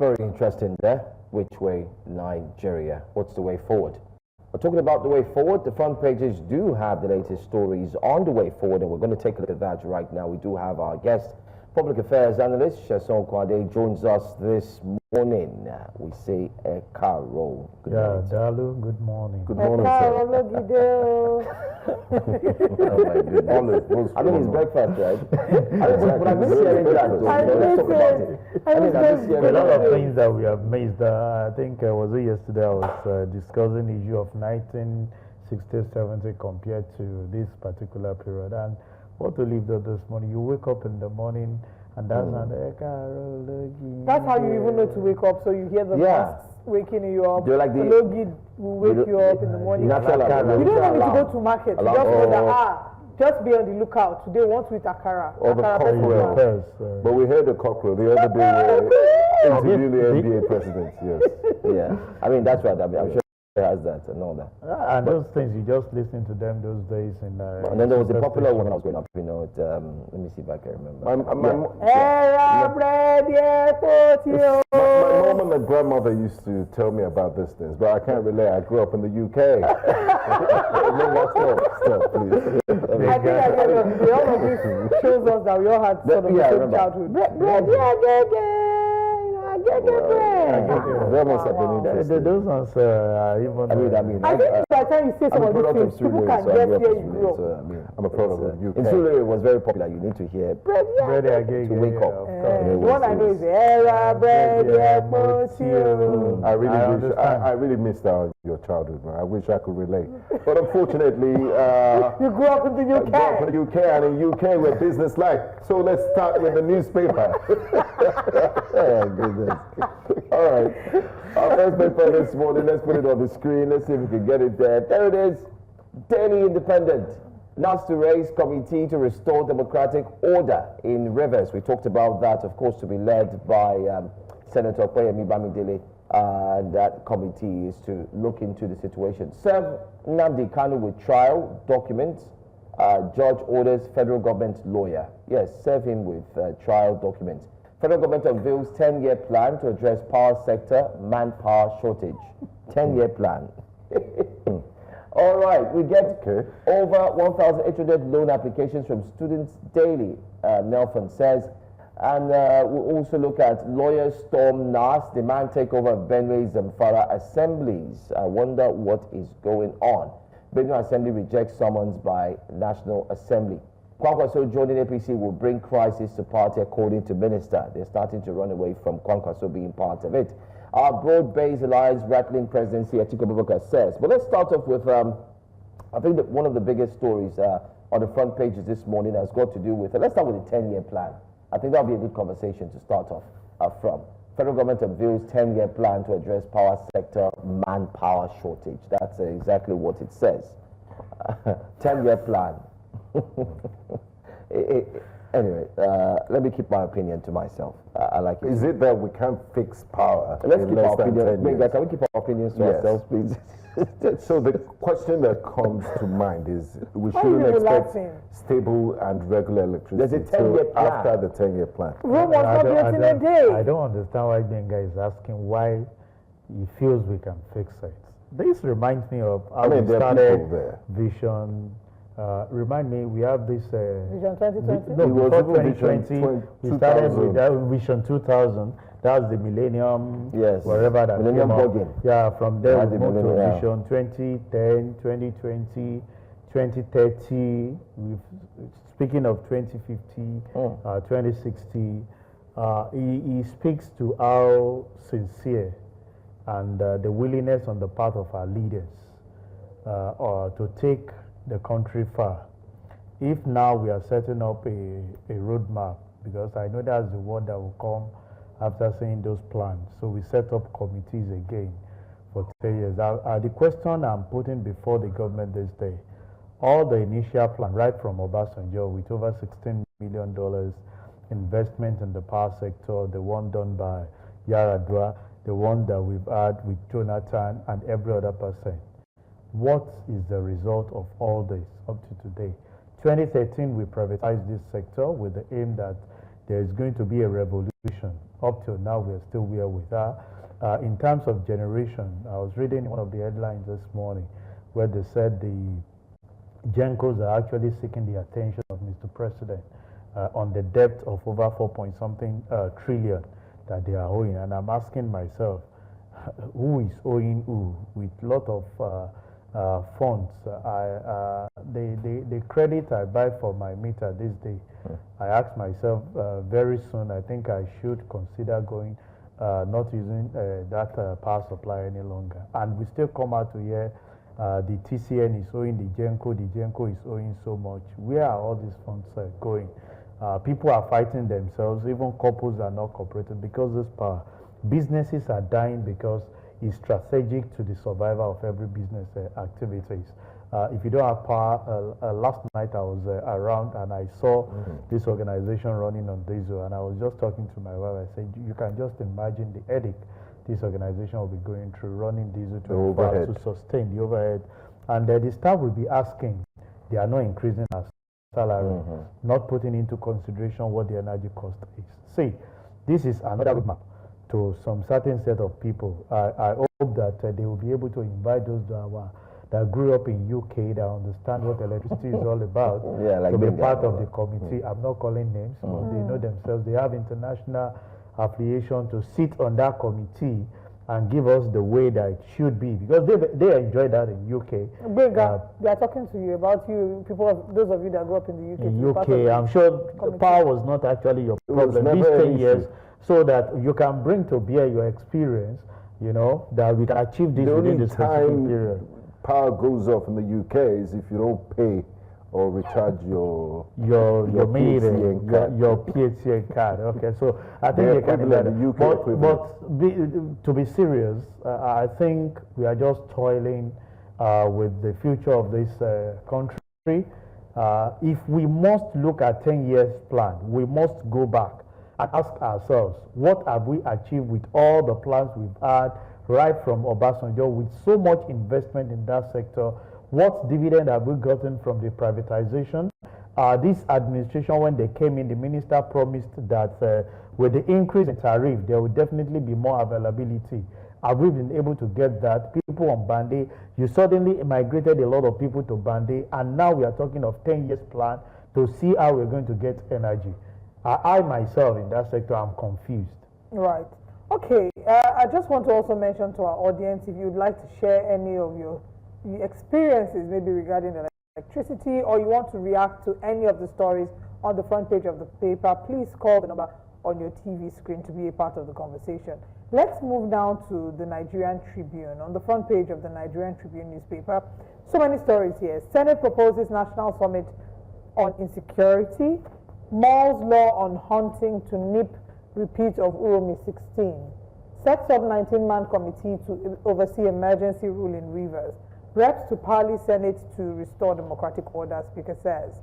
Very interesting there. Which way, Nigeria? What's the way forward? We're talking about the way forward. The front pages do have the latest stories on the way forward, and we're going to take a look at that right now. We do have our guest, public affairs analyst Sesan Okunade, joins us this morning. We say Ekaro. Dalu, good morning. Good morning, sir. Oh my goodness. I mean, it's breakfast, right? But I've been hearing that, though. Let's talk about it. A lot of things that we have missed. I think was it yesterday I was discussing the issue of 1960-70 compared to this particular period. And what to leave that this morning, you wake up in the morning and that's That's how you even know to wake up. So you hear the masks waking you up. You're like the Logi will wake you up in the morning. You don't even need to go to market. You just know that just be on the lookout. Today, want to eat akara. Or the cockerel. But we heard the cockerel the other day interviewing the NBA president. Yes. Yeah. I mean, that's right. I mean, I'm sure he has that and all that. And those things, you just listen to them those days. And then there was a popular one when I was growing up, you know. Let me see if I can remember. My mom and my grandmother used to tell me about these things, but I can't relate. I grew up in the UK. Stop, please. I think all of this shows us that we all had sort of the same childhood. That must have been interesting. Those ones even. I think by the time you say some of these things, people can guess where you grew up. I'm a product of the UK. In Sulu, it was very popular. You need to hear bread to wake up. The one I know is Era bread. I really missed out your childhood, man. I wish I could relate, but unfortunately, you grew up in the UK. I grew up in the UK, and in UK we're business-like. So let's start with the newspaper. Oh, goodness. All right. Our first paper this morning, let's put it on the screen. Let's see if we can get it there. There it is. Daily Independent. Nods to raise committee to restore democratic order in Rivers. We talked about that, of course, to be led by Senator Kweyemi Bamidele. That committee is to look into the situation. Serve Nnamdi Kanu with trial documents. Judge orders federal government lawyer. Yes, serve him with trial documents. Federal government unveils 10-year plan to address power sector manpower shortage. 10-year plan. All right, we get over 1,800 loan applications from students daily, Nelson says. And we'll also look at lawyers storm NAS, demand takeover of Benue Zamfara assemblies. I wonder what is going on. Benue Assembly rejects summons by National Assembly. Kwankwaso joining APC will bring crisis to party, according to minister. They're starting to run away from Kwankwaso being part of it. Our broad-based alliance rattling presidency, Atiku Abubakar says. But let's start off with, I think that one of the biggest stories on the front pages this morning has got to do with, let's start with the 10-year plan. I think that'll be a good conversation to start off from. Federal government unveils 10-year plan to address power sector manpower shortage. That's exactly what it says. 10-year plan. Anyway, let me keep my opinion to myself. I like it. Is it that we can't fix power? Let's keep our opinion. Can we keep our opinions to ourselves, please? So the question that comes to mind is we shouldn't expect stable and regular electricity. There's a 10-year plan. After the 10-year plan. Rome was not built in a day. I don't understand why Benga is asking why he feels we can fix it. This reminds me of how we started Vision. Remind me, we have this Vision 2020. No, before 2020, we started with Vision 2000. That was the Millennium, wherever that Millennium came Boggin. Yeah, from there we moved to Vision 2010, 2020, 2030. Speaking of 2050, 2060, he speaks to how sincere and the willingness on the part of our leaders to take the country far. If now we are setting up a roadmap, because I know that's the word that will come after seeing those plans. So we set up committees again for 10 years. The question I'm putting before the government this day, all the initial plan, right from Obasanjo, with over $16 million investment in the power sector, the one done by Yaradua, the one that we've had with Jonathan and every other person. What is the result of all this up to today? 2013, we privatized this sector with the aim that there is going to be a revolution Up till now, we're still where we are. In terms of generation, I was reading one of the headlines this morning where they said the Gencos are actually seeking the attention of Mr. President on the debt of over 4-point-something trillion that they are owing. And I'm asking myself, who is owing who with a lot of funds? The credit I buy for my meter this day, I asked myself very soon, I think I should consider going, not using that power supply any longer. And we still come out to hear the TCN is owing the Genco is owing so much. Where are all these funds going? People are fighting themselves, even couples are not cooperating because this power. Businesses are dying because it's strategic to the survival of every business activities. If you don't have power, last night I was around and I saw this organization running on diesel, and I was just talking to my wife. I said, you can just imagine the headache this organization will be going through, running diesel to sustain the overhead. And the staff will be asking, they are not increasing our salary, not putting into consideration what the energy cost is. See, this is another roadmap to some certain set of people. I hope that they will be able to invite those that grew up in UK, that understand what electricity is all about, to be part of the committee. I'm not calling names, but they know themselves. They have international affiliation to sit on that committee and give us the way that it should be, because they enjoy that in UK. They are talking to you about you, those of you that grew up in the UK. In UK, I'm sure the power was not actually your problem these 10 years, so that you can bring to bear your experience, you know, that we can achieve this within the specific period. Power goes off in the UK is if you don't pay or recharge your meter, your PHCN card. Okay, so I think they can do that. But to be serious, I think we are just toiling with the future of this country. If we must look at 10 years plan, we must go back and ask ourselves, what have we achieved with all the plans we've had right from Obasanjo, with so much investment in that sector? What dividend have we gotten from the privatization? This administration, when they came in, the minister promised that with the increase in tariff, there will definitely be more availability. Have we been able to get that? People on Bande, you suddenly migrated a lot of people to Bande, and now we are talking of 10 years plan to see how we're going to get energy. I myself in that sector, I'm confused. Right. Okay. I just want to also mention to our audience, if you'd like to share any of your experiences, maybe regarding electricity, or you want to react to any of the stories on the front page of the paper, please call the number on your TV screen to be a part of the conversation. Let's move down to the Nigerian Tribune. On the front page of the Nigerian Tribune newspaper, so many stories here. Senate proposes National Summit on Insecurity. Malls law on hunting to nip repeat of Uromi 16. Sets up 19-man committee to oversee emergency rule in Rivers. Reps to Parley Senate to restore democratic order, Speaker says.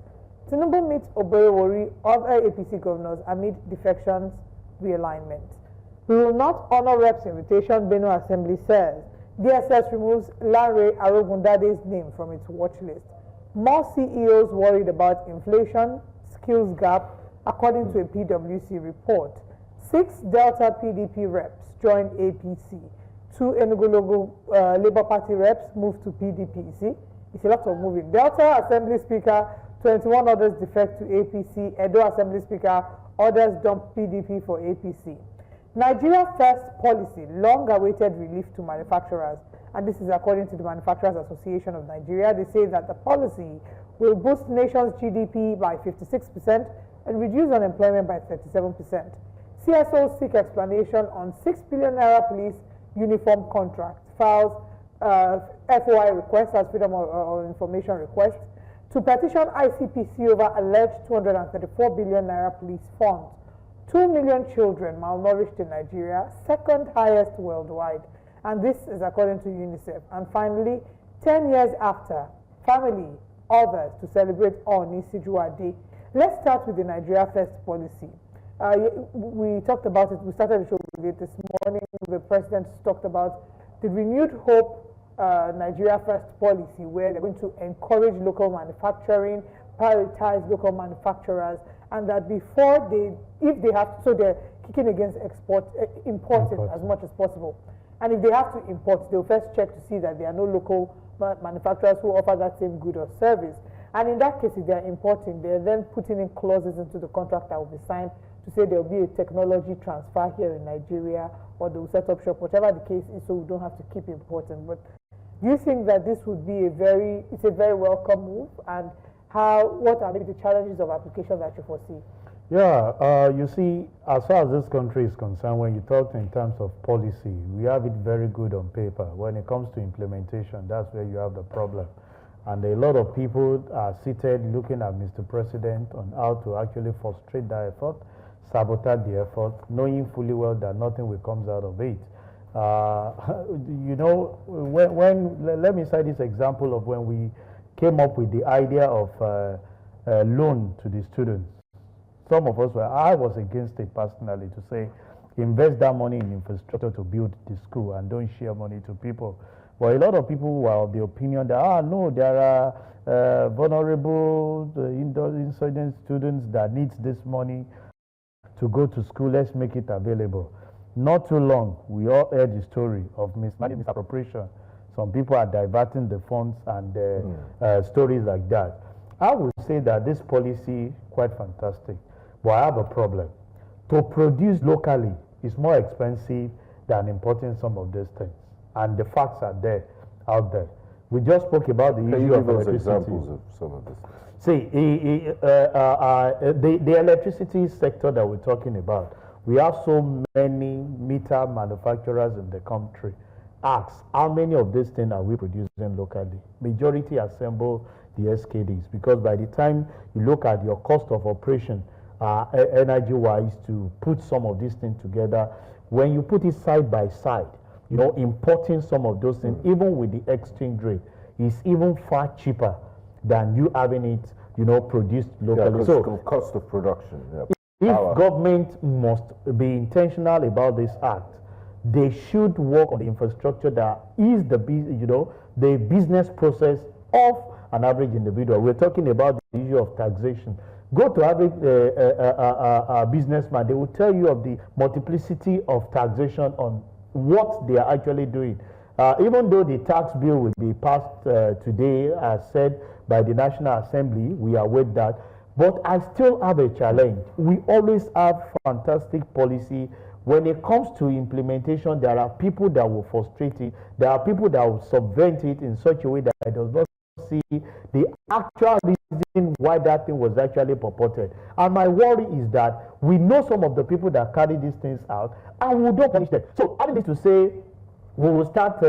Tinubu meets Oboyewori, other APC governors amid defections realignment. We will not honor Reps' invitation, Benue Assembly says. DSS removes Lanre Arogundade's name from its watch list. More CEOs worried about inflation, skills gap, according to a PwC report. 6 Delta PDP reps joined APC. 2 Enugu Labour Party reps moved to PDP. You see, it's a lot of moving. Delta Assembly Speaker, 21 others defect to APC. Edo Assembly Speaker, others dump PDP for APC. Nigeria First policy, long-awaited relief to manufacturers. And this is according to the Manufacturers Association of Nigeria. They say that the policy will boost nation's GDP by 56% and reduce unemployment by 37%. CSOs seek explanation on 6 billion naira police uniform contract, files FOI request as Freedom of Information request to petition ICPC over alleged 234 billion naira police funds. 2 million children malnourished in Nigeria, second highest worldwide. And this is according to UNICEF. And finally, 10 years after, family, others to celebrate Oni Sijuade. Let's start with the Nigeria First policy. We talked about it, we started the show with it this morning. The president talked about the renewed hope Nigeria First policy, where they're going to encourage local manufacturing, prioritize local manufacturers, and that before if they have, so they're kicking against importing as much as possible. And if they have to import, they'll first check to see that there are no local manufacturers who offer that same good or service. And in that case, if they're importing, they're then putting in clauses into the contract that will be signed to say there will be a technology transfer here in Nigeria, or they will set up shop, whatever the case is, so we don't have to keep importing. But do you think that this would be a very welcome move? And what are maybe the challenges of application that you foresee? Yeah, you see, as far as this country is concerned, when you talk in terms of policy, we have it very good on paper. When it comes to implementation, that's where you have the problem. And a lot of people are seated looking at Mr. President on how to actually frustrate that effort, sabotage the effort, knowing fully well that nothing will come out of it. You know, let me cite this example of when we came up with the idea of loan to the students. Some of us I was against it personally, to say, invest that money in infrastructure to build the school and don't share money to people. But a lot of people were of the opinion that, no, there are vulnerable, insurgent students that need this money to go to school, let's make it available. Not too long, we all heard the story of misappropriation. Some people are diverting the funds and stories like that. I would say that this policy, quite fantastic. But I have a problem. To produce locally is more expensive than importing some of these things. And the facts are there, out there. We just spoke about the issue of electricity. Examples of some of this? See, the electricity sector that we're talking about, we have so many meter manufacturers in the country. Ask, how many of these things are we producing locally? Majority assemble the SKDs, because by the time you look at your cost of operation, energy-wise, to put some of these things together, when you put it side by side, you know, importing some of those things, even with the exchange rate, is even far cheaper than you having it, you know, produced locally. Yeah, so cost of production. Yeah. If government must be intentional about this act, they should work on the infrastructure that is the business process of an average individual. We're talking about the issue of taxation. Go to average businessman, they will tell you of the multiplicity of taxation on what they are actually doing. Even though the tax bill will be passed today, as said by the National Assembly, we await that. But I still have a challenge. We always have fantastic policy. When it comes to implementation, there are people that will frustrate it. There are people that will subvert it in such a way that it does not see the actual reason why that thing was actually purported. And my worry is that we know some of the people that carry these things out, and we don't punish them. So adding this to say, we will start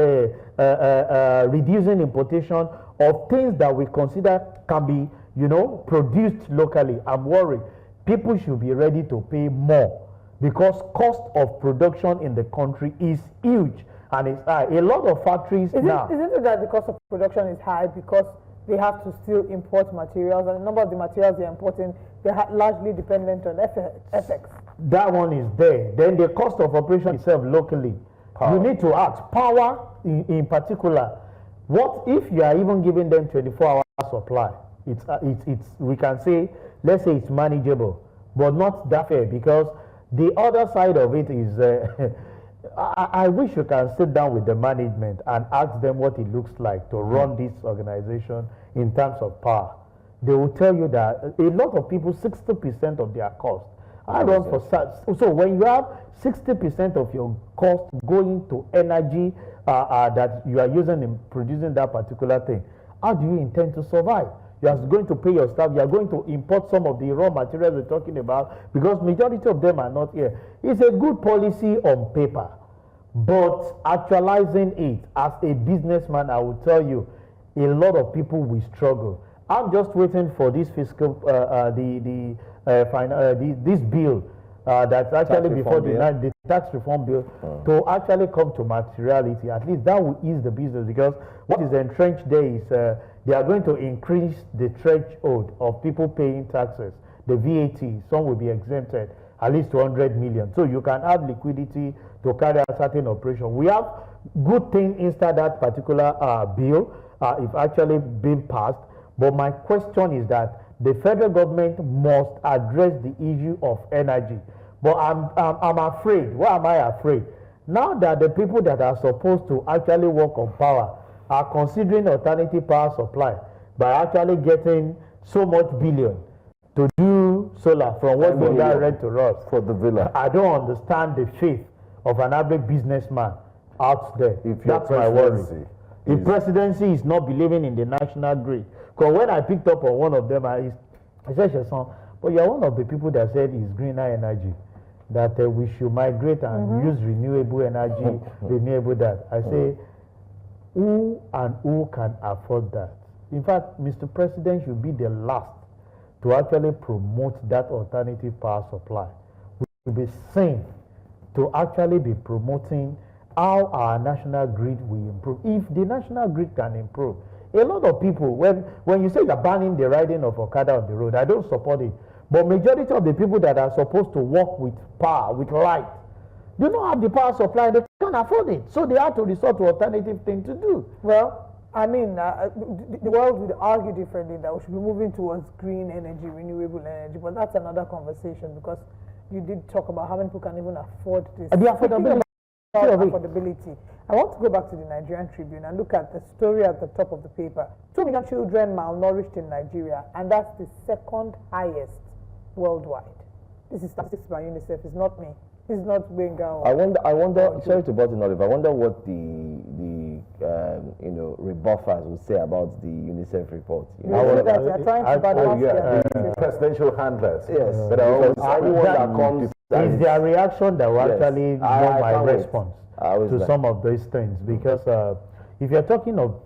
reducing importation of things that we consider can be, you know, produced locally. I'm worried. People should be ready to pay more, because cost of production in the country is huge and it's high. A lot of factories Isn't it that the cost of production is high because they have to still import materials, and a number of the materials they're importing, they're largely dependent on FX? That one is there. Then the cost of operation itself locally. Power. You need to ask, power in particular, what if you are even giving them 24-hour supply? It's we can say, let's say it's manageable, but not that fair, because the other side of it is, I wish you can sit down with the management and ask them what it looks like to run this organization in terms of power. They will tell you that a lot of people, 60% of their cost are run for such. So when you have 60% of your cost going to energy that you are using in producing that particular thing, how do you intend to survive? You are going to pay your staff. You are going to import some of the raw materials we're talking about, because majority of them are not here. It's a good policy on paper, but actualizing it as a businessman, I will tell you, a lot of people will struggle. I'm just waiting for this fiscal, this bill that's actually before the tax reform bill to actually come to materiality. At least that will ease the business, because what is entrenched there is they are going to increase the threshold of people paying taxes. The VAT, some will be exempted, at least 200 million. So you can have liquidity to carry out certain operation. We have good thing inside that particular bill, if actually been passed. But my question is that the federal government must address the issue of energy, But I'm afraid. Why am I afraid? Now that the people that are supposed to actually work on power are considering alternative power supply by actually getting so much billion to do solar from what we read to us for the villa. I don't understand the faith of an average businessman out there. That's my worry. The presidency is not believing in the national grid. Because when I picked up on one of them, I said, Sesan, but you're one of the people that said it's greener energy, that we should migrate and use renewable energy, renewable that. I say, who can afford that? In fact, Mr. President should be the last to actually promote that alternative power supply. We should be seen to actually be promoting how our national grid will improve. If the national grid can improve, a lot of people, when you say you're banning the riding of Okada on the road, I don't support it. But majority of the people that are supposed to work with power, with light, do not have the power supply, they can't afford it. So they have to resort to alternative things to do. Well, I mean, the world would argue differently that we should be moving towards green energy, renewable energy, but that's another conversation because you did talk about how many people can even afford this. The affordability. I want to go back to the Nigerian Tribune and look at the story at the top of the paper. 2 million children malnourished in Nigeria, and that's the second highest worldwide. This is statistics by UNICEF. It's not me. This is not Benga. I wonder. Sorry to butt in, Oliver. I wonder what the rebuffers will say about the UNICEF report. They're trying to presidential handlers. Yes. But anyone that comes. It's their reaction that will actually know my response to some of these things. Because if you're talking of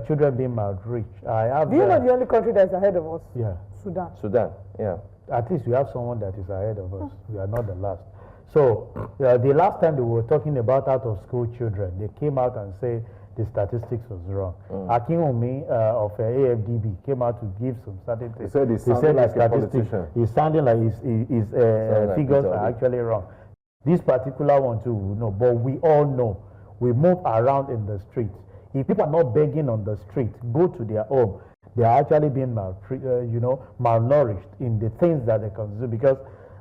children being malnourished, I have. Do you know the only country that's ahead of us? Yeah. Sudan. Yeah. At least we have someone that is ahead of us. We are not the last. So the last time they were talking about out-of-school children, they came out and said the statistics was wrong. Akinwumi of AFDB came out to give some statistics. He said like a politician. He's sounding like his figures are actually wrong. This particular one too, we know, but we all know. We move around in the streets. If people are not begging on the street, go to their home. They are actually being malnourished in the things that they consume. Because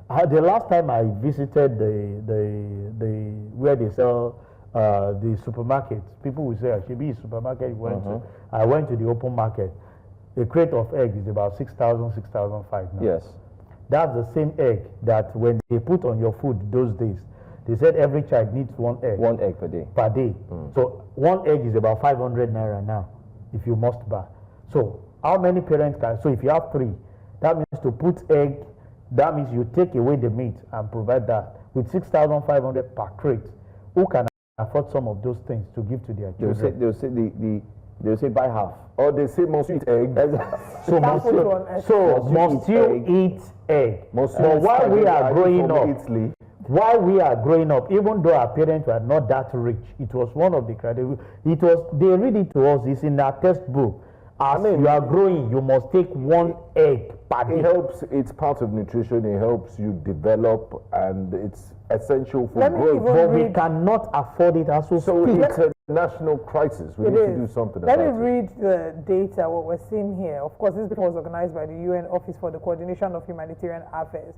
the last time I visited the where they sell the supermarkets, people will say, "Should be a supermarket you went to." I went to the open market. A crate of eggs is about 6,000, 6,500 now. Yes. That's the same egg that when they put on your food those days, they said every child needs 1 egg. 1 egg per day. Per day. So 1 egg is about 500 naira now, if you must buy. So how many parents can? So if you have 3, that means to put egg. That means you take away the meat and provide that with 6,500 per crate. Who can afford some of those things to give to their children? They'll say buy half. Or they say must eat egg. So must you eat egg? But while we are growing up, even though our parents were not that rich, it was one of the criteria. They read it to us. It's in our textbook. As you are growing, you must take 1 egg per day. It helps. It's part of nutrition. It helps you develop, and it's essential for growth. But we cannot afford it as we speak. It's a national crisis. We need to do something about it. Let me read the data, what we're seeing here. Of course, this was organized by the UN Office for the Coordination of Humanitarian Affairs.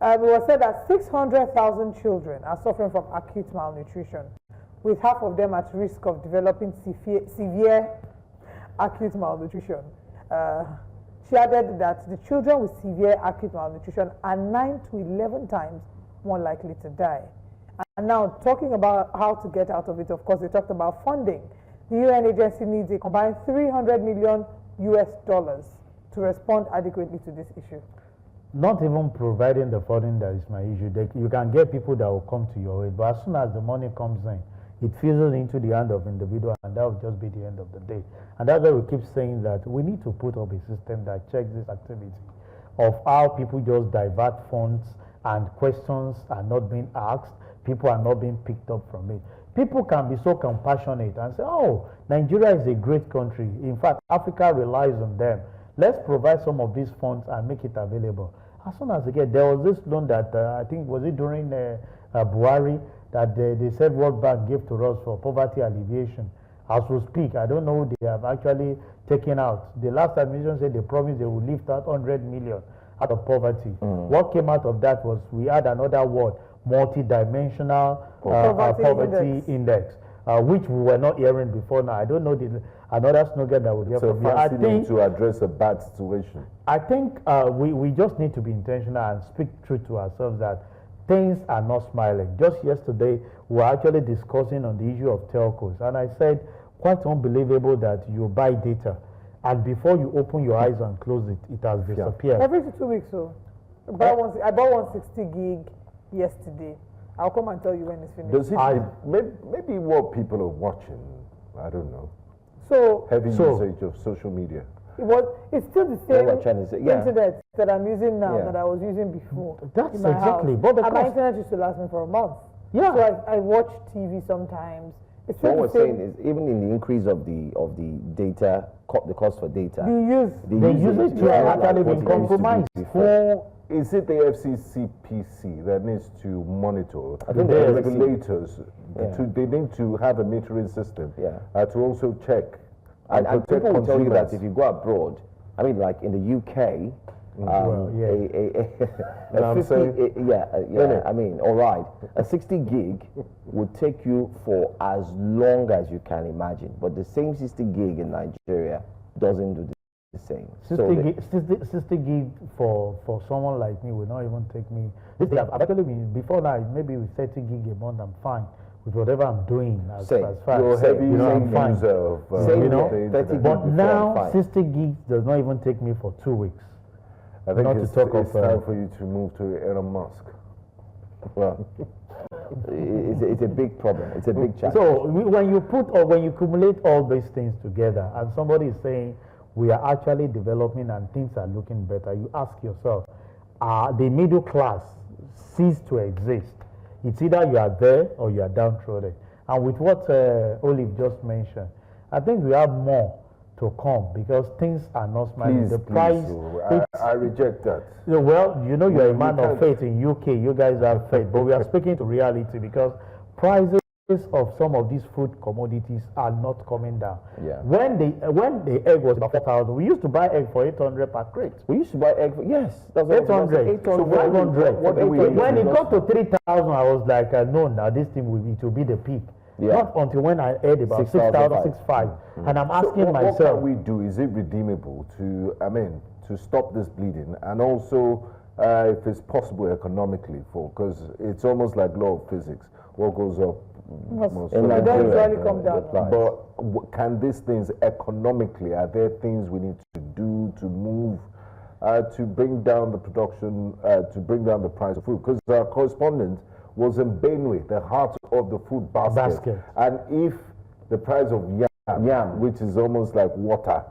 It was said that 600,000 children are suffering from acute malnutrition, with half of them at risk of developing severe acute malnutrition. She added that the children with severe acute malnutrition are 9 to 11 times more likely to die. And now, talking about how to get out of it, of course, they talked about funding. The UN agency needs a combined $300 million to respond adequately to this issue. Not even providing the funding that is my issue. You can get people that will come to your aid, but as soon as the money comes in, it fizzles into the hand of individual, and that will just be the end of the day. And that's why we keep saying that we need to put up a system that checks this activity of how people just divert funds and questions are not being asked, people are not being picked up from it. People can be so compassionate and say, oh, Nigeria is a great country. In fact, Africa relies on them. Let's provide some of these funds and make it available. As soon as they get, there was this loan that I think, was it during Buhari, that they said World Bank gave to us for poverty alleviation. As we speak, I don't know who they have actually taken out. The last administration said they promised they would lift out 100 million. out of poverty. What came out of that was we had another word, multi-dimensional poverty index, which we were not hearing before now. I don't know another slogan that would hear from you. I think to address a bad situation. I think we just need to be intentional and speak truth to ourselves that things are not smiling. Just yesterday, we were actually discussing on the issue of telcos, and I said, quite unbelievable that you buy data, and before you open your eyes and close it, it has disappeared. Every 2 weeks, so I bought 160 gig yesterday. I'll come and tell you when it's finished. Does it, maybe what people are watching, I don't know. So heavy usage of social media. It's still the same yeah. internet that I'm using now that I was using before. That's in my exactly. House. But and my internet used to last me for a month. Yeah. So I watch TV sometimes. It's what we're saying is, even in the increase of the data, the cost for data, they use it to actually be compromised. Is it the FCCPC that needs to monitor? I think the regulators, they need to have a metering system to also check. And people will tell you that if you go abroad, I mean, like in the UK, I mean, all right, a 60 gig would take you for as long as you can imagine, but the same 60 gig in Nigeria doesn't do the same. 60 gig for someone like me will not even take me. I've actually been, before now, maybe with 30 gig a month, I'm fine with whatever I'm doing as far as I'm fine. But now 60 gigs does not even take me for 2 weeks. I think it's time for you to move to Elon Musk. Well, it's a big problem. It's a big challenge. So when you accumulate all these things together, and somebody is saying we are actually developing and things are looking better, you ask yourself, the middle class cease to exist? It's either you are there or you are downtrodden. And with what Olive just mentioned, I think we have more to come because things are not smiling. The price. I reject that. Well, you know, you're a man of faith in UK. You guys have faith, but we are speaking to reality because prices of some of these food commodities are not coming down. Yeah. When the egg was about 4,000, we used to buy egg for 800 per crate. We used to buy egg for 800. So 500. When it got to 3,000, I was like, no, now this thing will be the peak. Yeah. Not until when I heard about 6,000, 6,500. And I'm asking myself, what can we do? Is it redeemable to stop this bleeding, and also if it's possible economically, because it's almost like law of physics. What goes up must eventually come down. But can these things economically, are there things we need to do to move to bring down the production, to bring down the price of food? Because our correspondent was in Benue, the heart of the food basket. And if the price of yam, which is almost like water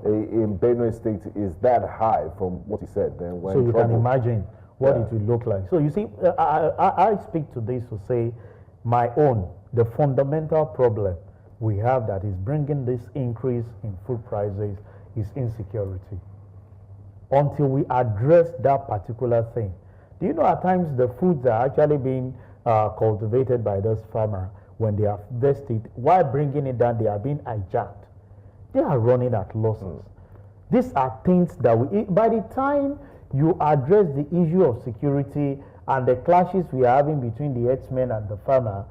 in Benue State, is that high from what he said, then so you can imagine what it will look like. So you see, I speak to this to say the fundamental problem we have that is bringing this increase in food prices is insecurity. Until we address that particular thing. Do you know at times the foods are actually being cultivated by those farmers when they are vested, while bringing it down, they are being hijacked. They are running at losses. These are things that by the time you address the issue of security and the clashes we are having between the herdsmen and the farmer,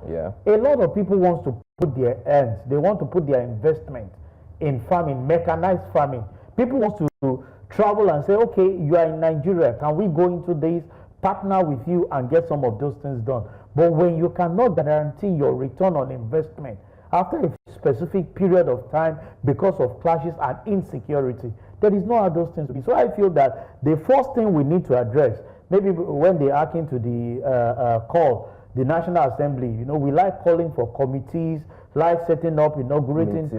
a lot of people want to put their hands, they want to put their investment in farming, mechanized farming. People want to travel and say, okay, you are in Nigeria, can we go into this, partner with you and get some of those things done? But when you cannot guarantee your return on investment after a specific period of time because of clashes and insecurity, there is no how those things to be. So I feel that the first thing we need to address, maybe when they are into the call, the National Assembly, we like calling for committees, like setting up, inaugurating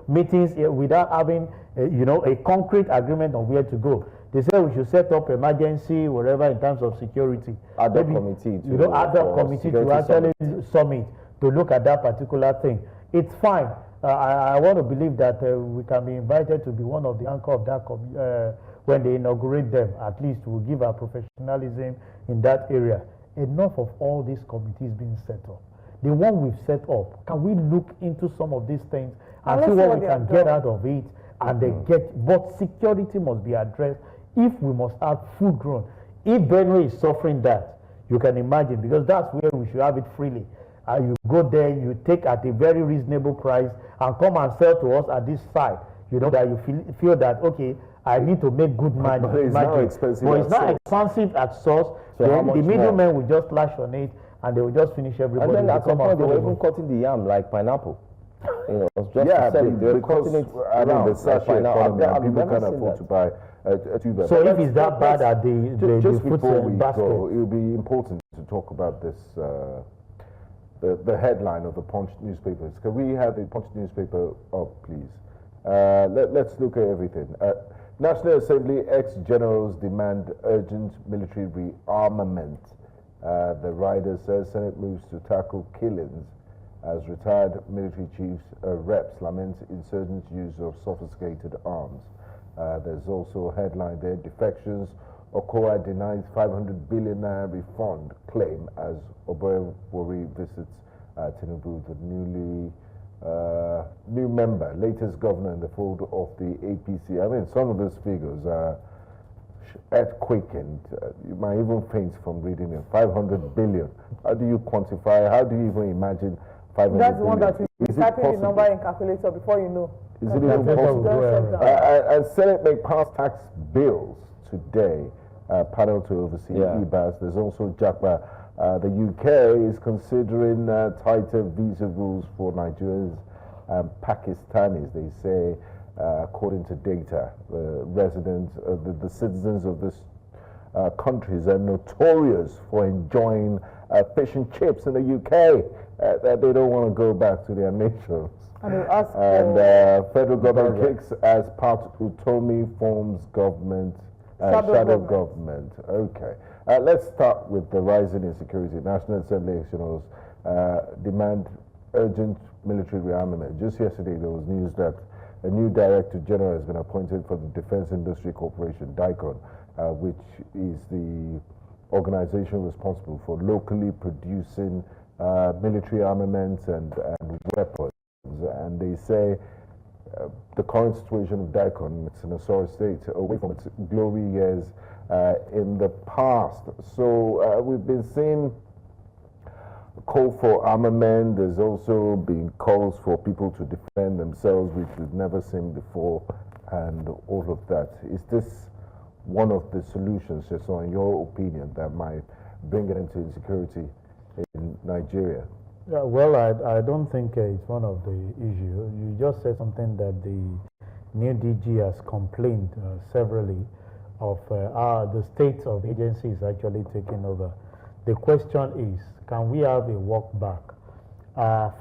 meetings without having, a concrete agreement on where to go. They say we should set up emergency, whatever, in terms of security. Ad hoc committee to actually summit to look at that particular thing. It's fine. I want to believe that we can be invited to be one of the anchor of that when they inaugurate them. At least we'll give our professionalism in that area. Enough of all these committees being set up. The one we've set up, can we look into some of these things and see what we can get out of it? And but security must be addressed if we must have full grown, if Benue is suffering that, you can imagine, because that's where we should have it freely. You go there, you take at a very reasonable price and come and sell to us at this side. You know, that you feel that, okay, I need to make good money. But it's not expensive. But it's not expensive at source. So then the middlemen will just lash on it and they will just finish everybody. And then at some point they were even cutting the yam like pineapple. You know, just to sell it. They were cutting it around the sachet economy, and people can't afford to buy a tuber. So if it's that bad at the just food before we basket, go, it would be important to talk about this. The headline of the Punch newspapers. Can we have the Punch newspaper up, please? Let's look at everything. National Assembly ex-generals demand urgent military rearmament. The rider says Senate moves to tackle killings as retired military chiefs reps lament insurgents' use of sophisticated arms. There's also a headline there, defections. Okowa denies 500 billion naira refund claim as Oboewori visits Tinubu, the new member, latest governor in the fold of the APC. I mean, some of those figures are earthquaking. You might even faint from reading it. 500 billion. How do you quantify? How do you even imagine 500 That's the one billion? that you type in the number in calculator before you know. Is it even possible? And Senate may pass tax bills today. Panel to oversee EBAS. There's also JAPA. The UK is considering tighter visa rules for Nigerians and Pakistanis. They say, according to data, residents, the citizens of this countries are notorious for enjoying fish and chips in the UK. That they don't want to go back to their nations. And federal government kicks as part Utomi forms government. Shadow government. Okay. Let's start with the rising insecurity. National Assembly electionals demand urgent military rearmament. Just yesterday, there was news that a new Director General has been appointed for the Defense Industry Corporation, DICON, which is the organization responsible for locally producing military armaments and weapons. And they say the current situation of DICON, it's in a sore state, away from its glory years in the past. So we've been seeing call for armament. There's also been calls for people to defend themselves, which we've never seen before, and all of that. Is this one of the solutions, Sesan, in your opinion, that might bring it into insecurity in Nigeria? Yeah, well, I don't think it's one of the issues. You just said something that the new DG has complained severally of the state of agency is actually taking over. The question is, can we have a walk back?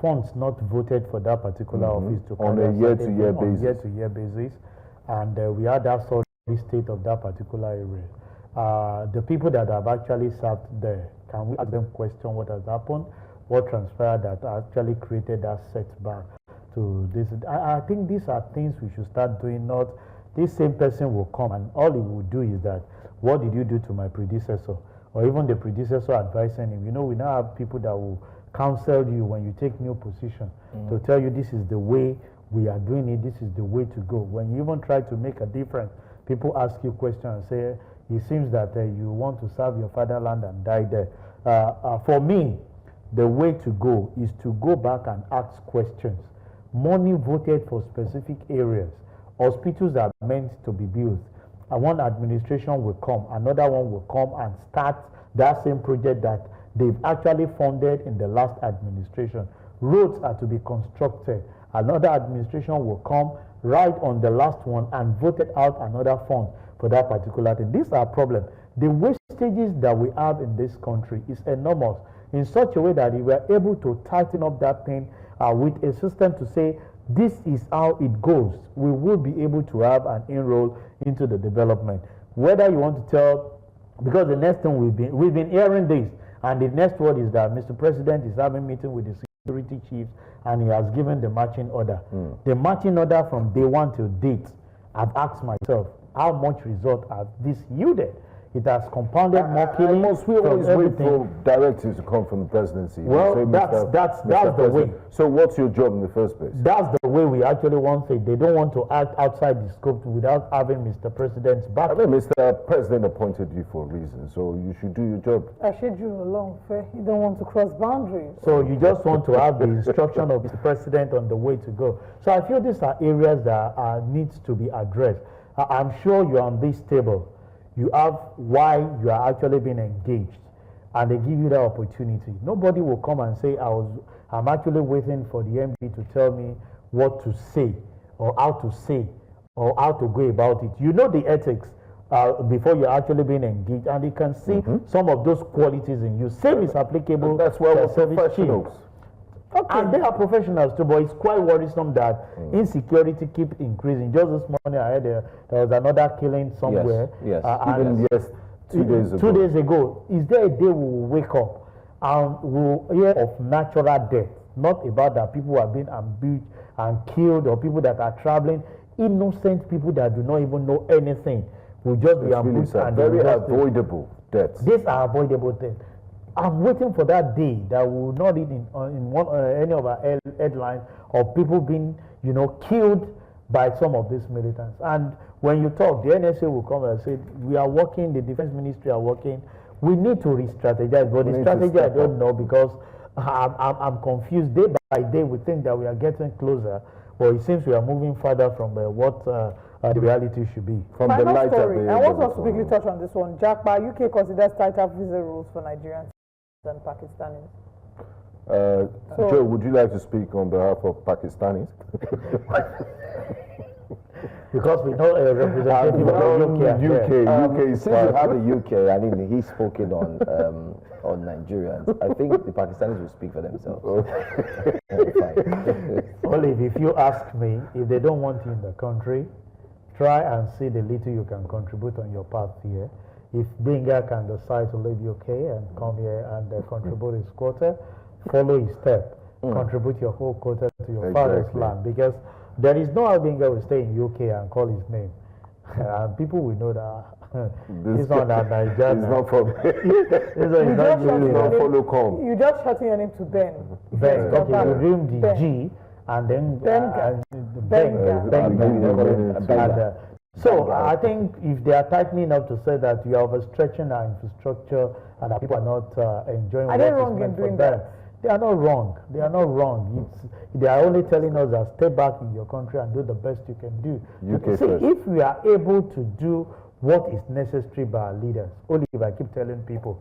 Funds not voted for that particular office to on a year-to-year basis, and we had that sorry state of that particular area. The people that have actually served there, can we ask them question what has happened? What transpired that actually created that setback to this? I think these are things we should start doing. Not this same person will come and all he will do is that, what did you do to my predecessor? Or even the predecessor advising him. You know, we now have people that will counsel you when you take new position to tell you this is the way we are doing it, this is the way to go. When you even try to make a difference, people ask you questions and say, it seems that you want to serve your fatherland and die there. For me, the way to go is to go back and ask questions. Money voted for specific areas. Hospitals are meant to be built. And one administration will come, another one will come and start that same project that they've actually funded in the last administration. Roads are to be constructed. Another administration will come right on the last one and voted out another fund for that particular thing. These are problems. The wastages that we have in this country is enormous, in such a way that if we are able to tighten up that thing with a system to say, this is how it goes, we will be able to have an inroad into the development. Whether you want to tell, because the next thing we've been hearing this, and the next word is that Mr. President is having a meeting with the security chiefs and he has given the marching order. The marching order from day one till date, I've asked myself, how much result has this yielded? It has compounded more killing. Must we always wait for directives to come from the presidency? Well, that's the way. So what's your job in the first place? That's the way we actually want it. They don't want to act outside the scope without having Mr. President's back. I mean, Mr. President appointed you for a reason, so you should do your job. I schedule along, fair. You don't want to cross boundaries. So you just want to have the instruction of Mr. President on the way to go. So I feel these are areas that needs to be addressed. I'm sure you're on this table. You have why you are actually being engaged, and they give you that opportunity. Nobody will come and say, I'm actually waiting for the MD to tell me what to say, or how to say, or how to go about it. You know the ethics before you're actually being engaged, and you can see some of those qualities in you. Same is applicable. And that's why we're professionals. Okay. And they are professionals too, but it's quite worrisome that insecurity keeps increasing. Just this morning, I heard there was another killing somewhere. Yes. Even 2 days ago. 2 days ago. Is there a day we will wake up and we'll hear of natural death? Not about that people are being abused and killed, or people that are traveling, innocent people that do not even know anything will just be ambushed. Really very avoidable deaths. These are avoidable deaths. I'm waiting for that day that we will not read in any of our headlines of people being, killed by some of these militants. And when you talk, the NSA will come and say, we are working, the defense ministry are working. We need to re-strategize, but the strategy I don't know, because I'm confused. Day by day, we think that we are getting closer, but it seems we are moving further from what the reality should be. From the light story. I want us to quickly touch on this one. Jackpa, UK considers tighter visa rules for Nigerians than Pakistanis. Joe, would you like to speak on behalf of Pakistanis? Because we know a representative of UK. Since you have a UK, I mean, he's spoken on Nigerians. I think the Pakistanis will speak for themselves. Olive, if you ask me, if they don't want you in the country, try and see the little you can contribute on your path here. If Benga can decide to leave UK and come here and contribute his quota, follow his step. Contribute your whole quota to your father's land, because there is no how Benga will stay in UK and call his name. And people will know that he's not a Nigerian. He's not from. You just shorten your name to Ben. Ben. Okay, you remove the G and then Benga. So I think if they are tightening up to say that we are overstretching our infrastructure and that people are not enjoying what is meant for them, they are not wrong. They are not wrong. They are only telling us that stay back in your country and do the best you can do. See, if we are able to do what is necessary by our leaders, only if I keep telling people,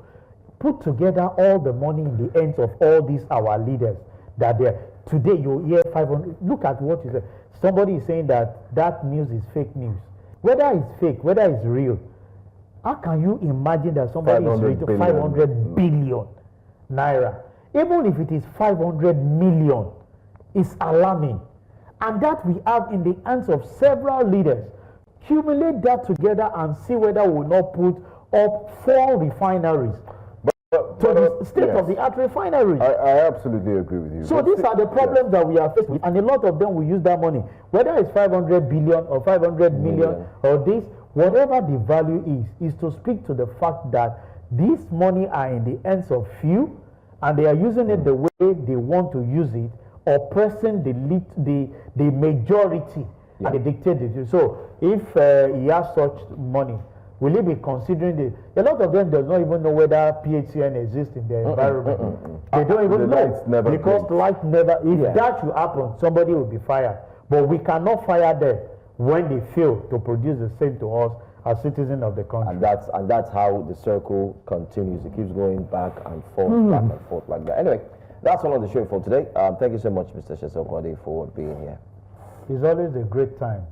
put together all the money in the hands of all these our leaders that they're today you hear 500. Look at what is somebody is saying that news is fake news. Whether it's fake, whether it's real, how can you imagine that somebody is reading 500 billion naira? Even if it is 500 million, it's alarming. And that we have in the hands of several leaders. Cumulate that together and see whether we will not put up 4 refineries. To the state-of-the-art refineries. I absolutely agree with you. So these are the problems that we are faced with, and a lot of them will use that money, whether it's 500 billion or 500 million or this, whatever the value is to speak to the fact that these money are in the hands of few, and they are using it the way they want to use it, oppressing the majority and the dictatorship. So if he has such money, will he be considering a lot of them does not even know whether PHCN exists in their environment. They don't even know, because light never, if that should happen, somebody will be fired. But we cannot fire them when they fail to produce the same to us as citizens of the country. And that's how the circle continues. It keeps going back and forth like that. Anyway, that's all on the show for today. Thank you so much, Mr. Sesan Okunade, for being here. It's always a great time.